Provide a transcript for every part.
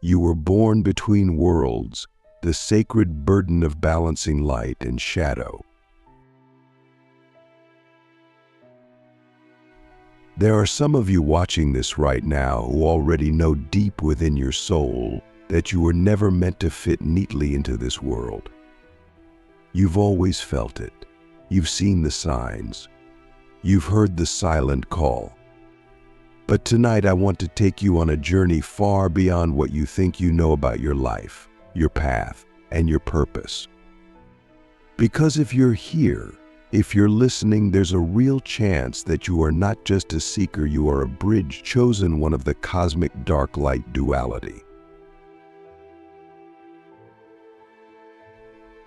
You were born between worlds, the sacred burden of balancing light and shadow. There are some of you watching this right now who already know deep within your soul that you were never meant to fit neatly into this world. You've always felt it. You've seen the signs. You've heard the silent call. But tonight I want to take you on a journey far beyond what you think you know about your life, your path, and your purpose. Because if you're here, if you're listening, there's a real chance that you are not just a seeker, you are a bridge chosen, one of the Cosmic Dark-Light Duality.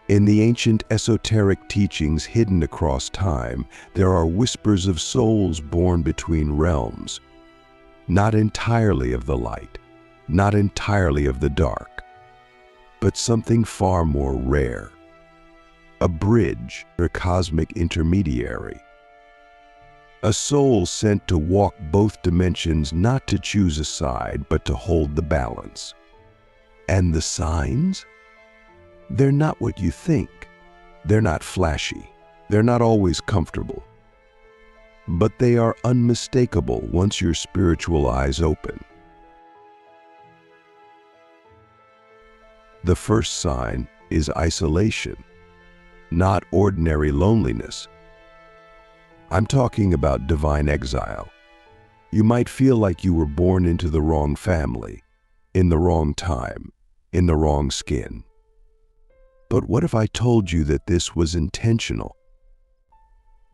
In the ancient esoteric teachings hidden across time, there are whispers of souls born between realms, not entirely of the light, not entirely of the dark, but something far more rare. A bridge, a cosmic intermediary. A soul sent to walk both dimensions, not to choose a side, but to hold the balance. And the signs? They're not what you think. They're not flashy. They're not always comfortable. But they are unmistakable once your spiritual eyes open. The first sign is isolation, not ordinary loneliness. I'm talking about divine exile. You might feel like you were born into the wrong family, in the wrong time, in the wrong skin. But what if I told you that this was intentional?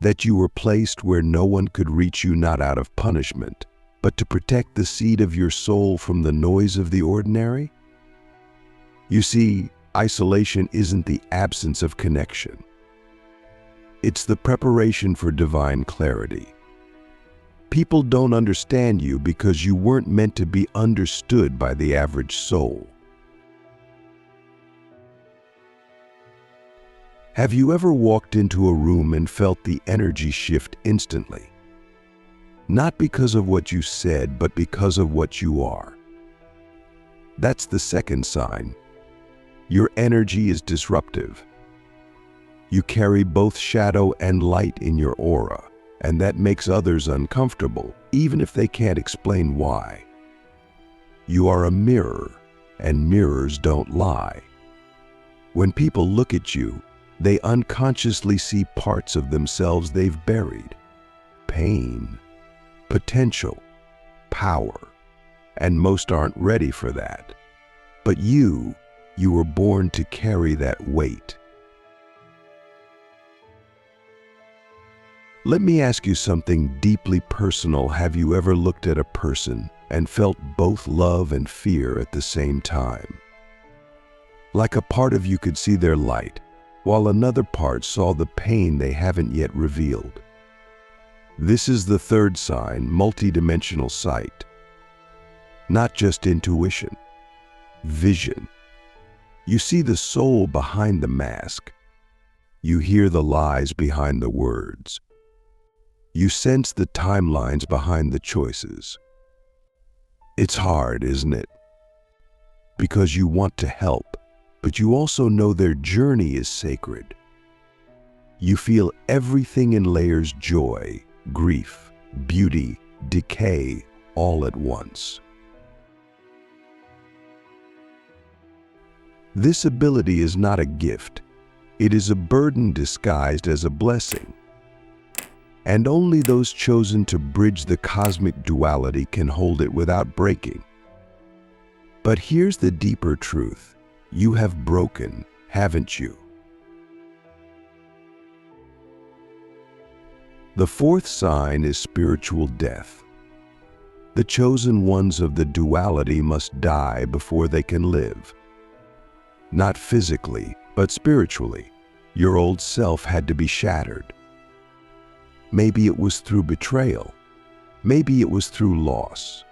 That you were placed where no one could reach you, not out of punishment, but to protect the seed of your soul from the noise of the ordinary? You see, isolation isn't the absence of connection. It's the preparation for divine clarity. People don't understand you because you weren't meant to be understood by the average soul. Have you ever walked into a room and felt the energy shift instantly? Not because of what you said, but because of what you are. That's the second sign. Your energy is disruptive. You carry both shadow and light in your aura, and that makes others uncomfortable, even if they can't explain why. You are a mirror, and mirrors don't lie. When people look at you, they unconsciously see parts of themselves they've buried. Pain, potential, power, and most aren't ready for that. But you were born to carry that weight. Let me ask you something deeply personal. Have you ever looked at a person and felt both love and fear at the same time? Like a part of you could see their light, while another part saw the pain they haven't yet revealed. This is the third sign, multidimensional sight. Not just intuition, vision. You see the soul behind the mask. You hear the lies behind the words. You sense the timelines behind the choices. It's hard, isn't it? Because you want to help, but you also know their journey is sacred. You feel everything in layers: joy, grief, beauty, decay, all at once. This ability is not a gift. It is a burden disguised as a blessing. And only those chosen to bridge the cosmic duality can hold it without breaking. But here's the deeper truth. You have broken, haven't you? The fourth sign is spiritual death. The chosen ones of the duality must die before they can live. Not physically, but spiritually. Your old self had to be shattered. Maybe it was through betrayal. Maybe it was through loss.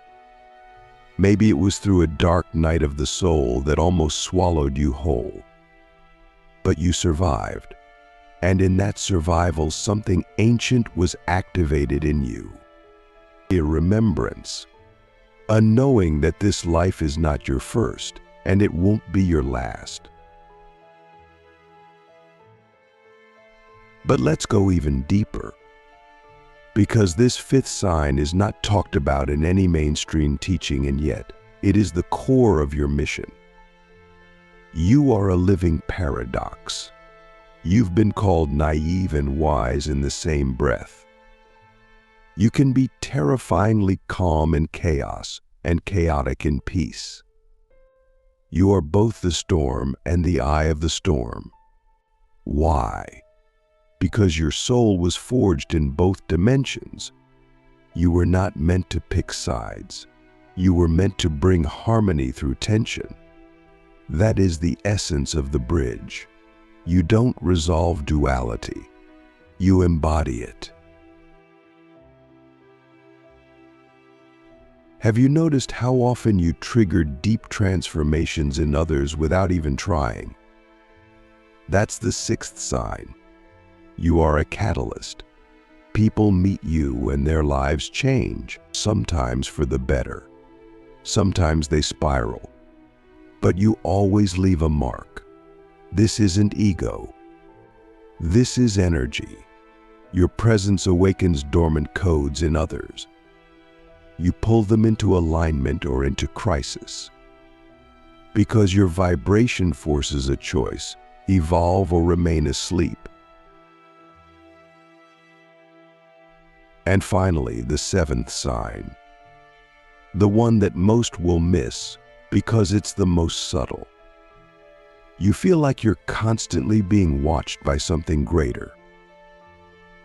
Maybe it was through a dark night of the soul that almost swallowed you whole. But you survived. And in that survival, something ancient was activated in you. A remembrance, A knowing that this life is not your first, and it won't be your last. But let's go even deeper, because this fifth sign is not talked about in any mainstream teaching, and yet it is the core of your mission. You are a living paradox. You've been called naive and wise in the same breath. You can be terrifyingly calm in chaos and chaotic in peace. You are both the storm and the eye of the storm. Why? Because your soul was forged in both dimensions. You were not meant to pick sides. You were meant to bring harmony through tension. That is the essence of the bridge. You don't resolve duality. You embody it. Have you noticed how often you trigger deep transformations in others without even trying? That's the sixth sign. You are a catalyst. People meet you and their lives change, sometimes for the better. Sometimes they spiral. But you always leave a mark. This isn't ego. This is energy. Your presence awakens dormant codes in others. You pull them into alignment or into crisis. Because your vibration forces a choice: evolve or remain asleep. And finally, the seventh sign. The one that most will miss because it's the most subtle. You feel like you're constantly being watched by something greater.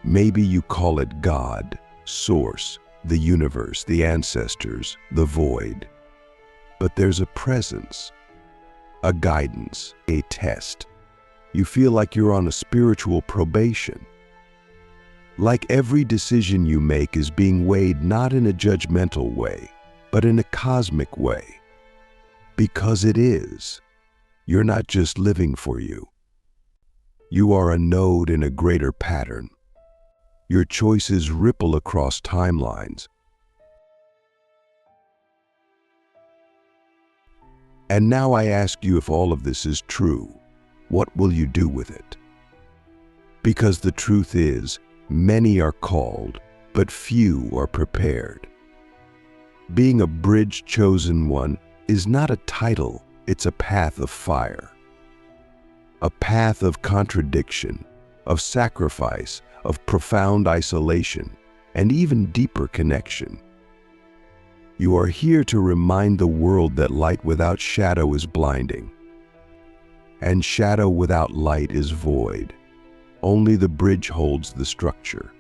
Maybe you call it God, Source, the universe, the ancestors, the void. But there's a presence, a guidance, a test. You feel like you're on a spiritual probation. Like every decision you make is being weighed not in a judgmental way, but in a cosmic way. Because it is. You're not just living for you. You are a node in a greater pattern. Your choices ripple across timelines. And now I ask you, if all of this is true, what will you do with it? Because the truth is, many are called, but few are prepared. Being a bridge chosen one is not a title, it's a path of fire. A path of contradiction, of sacrifice, of profound isolation, and even deeper connection. You are here to remind the world that light without shadow is blinding, and shadow without light is void. Only the bridge holds the structure.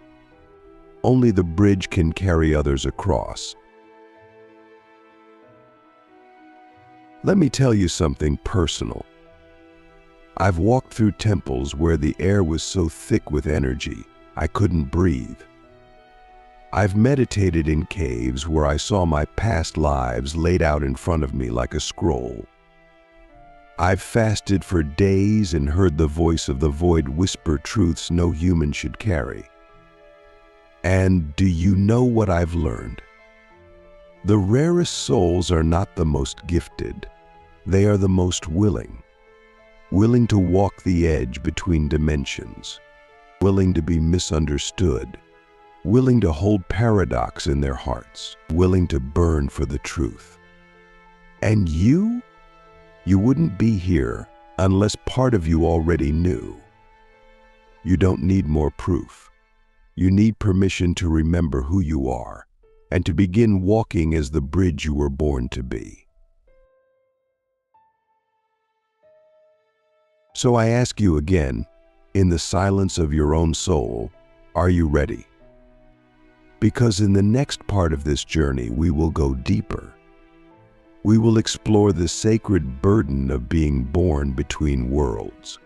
Only the bridge can carry others across. Let me tell you something personal. I've walked through temples where the air was so thick with energy, I couldn't breathe. I've meditated in caves where I saw my past lives laid out in front of me like a scroll. I've fasted for days and heard the voice of the void whisper truths no human should carry. And do you know what I've learned? The rarest souls are not the most gifted. They are the most willing. Willing to walk the edge between dimensions. Willing to be misunderstood. Willing to hold paradox in their hearts. Willing to burn for the truth. And you? You wouldn't be here unless part of you already knew. You don't need more proof. You need permission to remember who you are and to begin walking as the bridge you were born to be. So I ask you again, in the silence of your own soul, are you ready? Because in the next part of this journey, we will go deeper. We will explore the sacred burden of being born between worlds.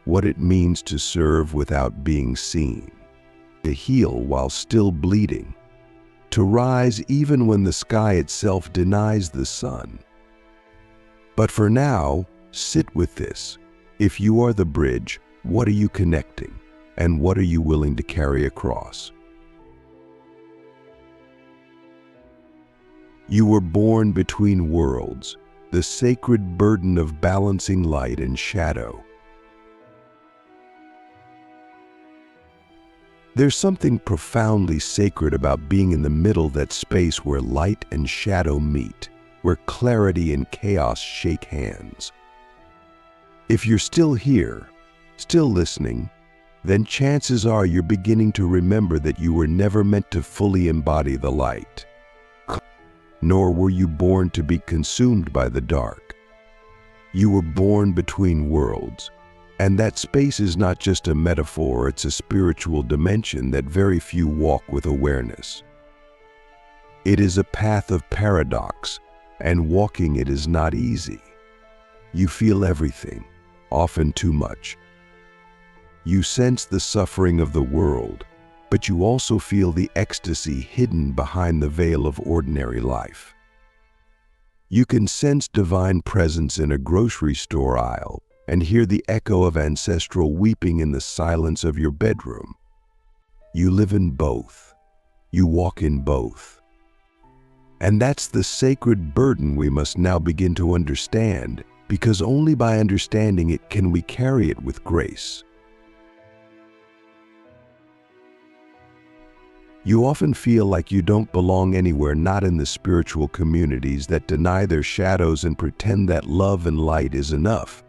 What it means to serve without being seen. To heal while still bleeding. To rise even when the sky itself denies the sun. But for now, sit with this. If you are the bridge, what are you connecting? And what are you willing to carry across? You were born between worlds, the sacred burden of balancing light and shadow. There's something profoundly sacred about being in the middle, that space where light and shadow meet, where clarity and chaos shake hands. If you're still here, still listening, then chances are you're beginning to remember that you were never meant to fully embody the light. Nor were you born to be consumed by the dark. You were born between worlds, and that space is not just a metaphor, it's a spiritual dimension that very few walk with awareness. It is a path of paradox, and walking it is not easy. You feel everything, often too much. You sense the suffering of the world, but you also feel the ecstasy hidden behind the veil of ordinary life. You can sense divine presence in a grocery store aisle and hear the echo of ancestral weeping in the silence of your bedroom. You live in both. You walk in both. And that's the sacred burden we must now begin to understand, because only by understanding it can we carry it with grace. You often feel like you don't belong anywhere, not in the spiritual communities that deny their shadows and pretend that love and light is enough,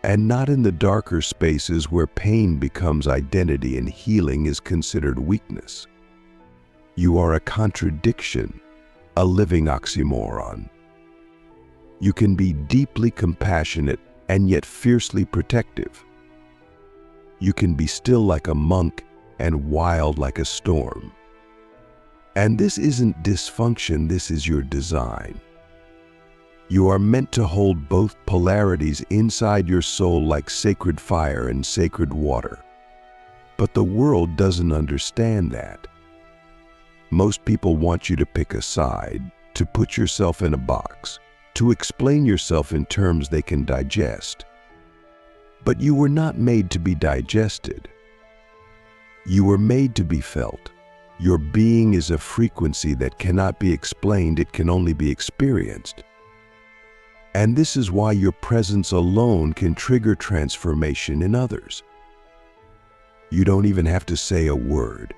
and not in the darker spaces where pain becomes identity and healing is considered weakness. You are a contradiction, a living oxymoron. You can be deeply compassionate and yet fiercely protective. You can be still like a monk and wild like a storm. And this isn't dysfunction, this is your design. You are meant to hold both polarities inside your soul, like sacred fire and sacred water. But the world doesn't understand that. Most people want you to pick a side, to put yourself in a box, to explain yourself in terms they can digest. But you were not made to be digested. You were made to be felt. Your being is a frequency that cannot be explained, it can only be experienced. And this is why your presence alone can trigger transformation in others. You don't even have to say a word.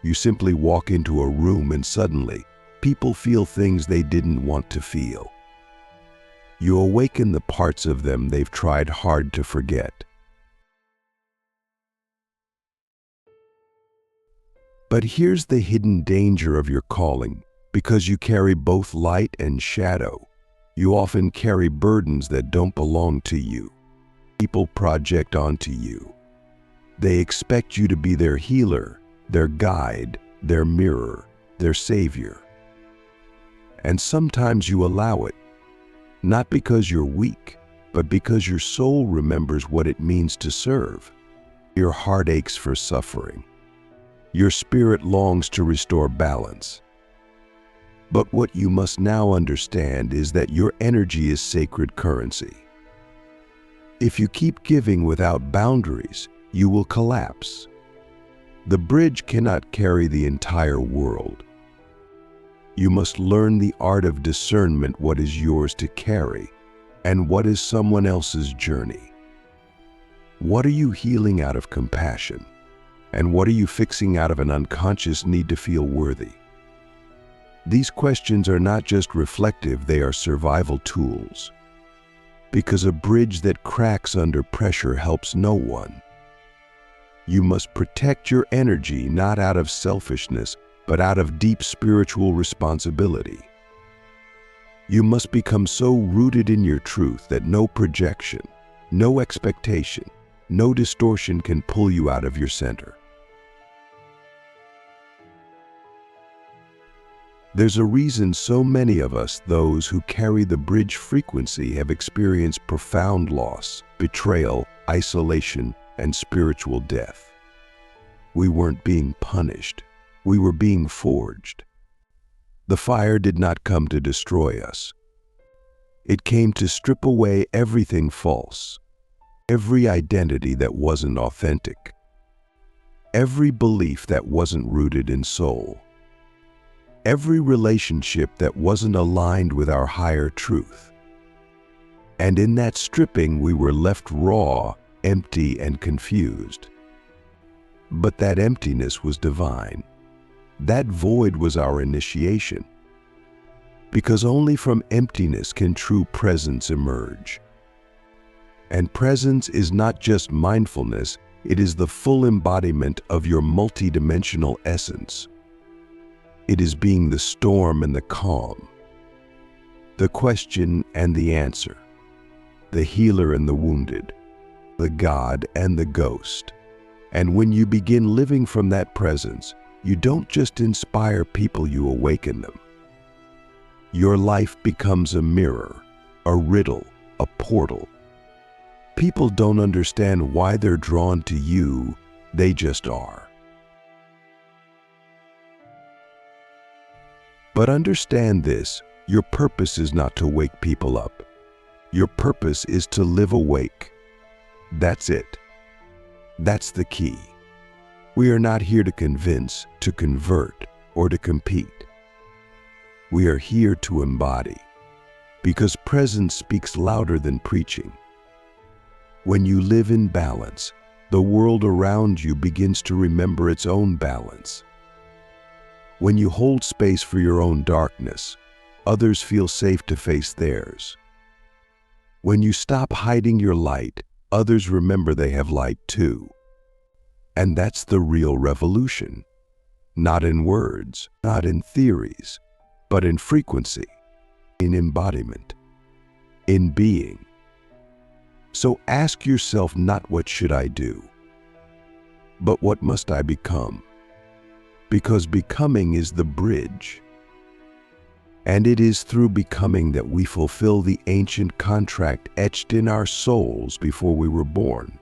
You simply walk into a room and suddenly, people feel things they didn't want to feel. You awaken the parts of them they've tried hard to forget. But here's the hidden danger of your calling. Because you carry both light and shadow, you often carry burdens that don't belong to you. People project onto you. They expect you to be their healer, their guide, their mirror, their savior. And sometimes you allow it, not because you're weak, but because your soul remembers what it means to serve. Your heart aches for suffering. Your spirit longs to restore balance. But what you must now understand is that your energy is sacred currency. If you keep giving without boundaries, you will collapse. The bridge cannot carry the entire world. You must learn the art of discernment, what is yours to carry and what is someone else's journey. What are you healing out of compassion? And what are you fixing out of an unconscious need to feel worthy? These questions are not just reflective, they are survival tools. Because a bridge that cracks under pressure helps no one. You must protect your energy not out of selfishness, but out of deep spiritual responsibility. You must become so rooted in your truth that no projection, no expectation, no distortion can pull you out of your center. There's a reason so many of us, those who carry the bridge frequency, have experienced profound loss, betrayal, isolation, and spiritual death. We weren't being punished. We were being forged. The fire did not come to destroy us. It came to strip away everything false, every identity that wasn't authentic, every belief that wasn't rooted in soul. every relationship that wasn't aligned with our higher truth. And in that stripping, we were left raw, empty, and confused. But that emptiness was divine. That void was our initiation. Because only from emptiness can true presence emerge. And presence is not just mindfulness, it is the full embodiment of your multidimensional essence. It is being the storm and the calm, the question and the answer, the healer and the wounded, the God and the ghost. And when you begin living from that presence, you don't just inspire people, you awaken them. Your life becomes a mirror, a riddle, a portal. People don't understand why they're drawn to you, they just are. But understand this, your purpose is not to wake people up. Your purpose is to live awake. That's it. That's the key. We are not here to convince, to convert, or to compete. We are here to embody, because presence speaks louder than preaching. When you live in balance, the world around you begins to remember its own balance. When you hold space for your own darkness, others feel safe to face theirs. When you stop hiding your light, others remember they have light too. And that's the real revolution. Not in words, not in theories, but in frequency, in embodiment, in being. So ask yourself not what should I do, but what must I become? Because becoming is the bridge. And it is through becoming that we fulfill the ancient contract etched in our souls before we were born.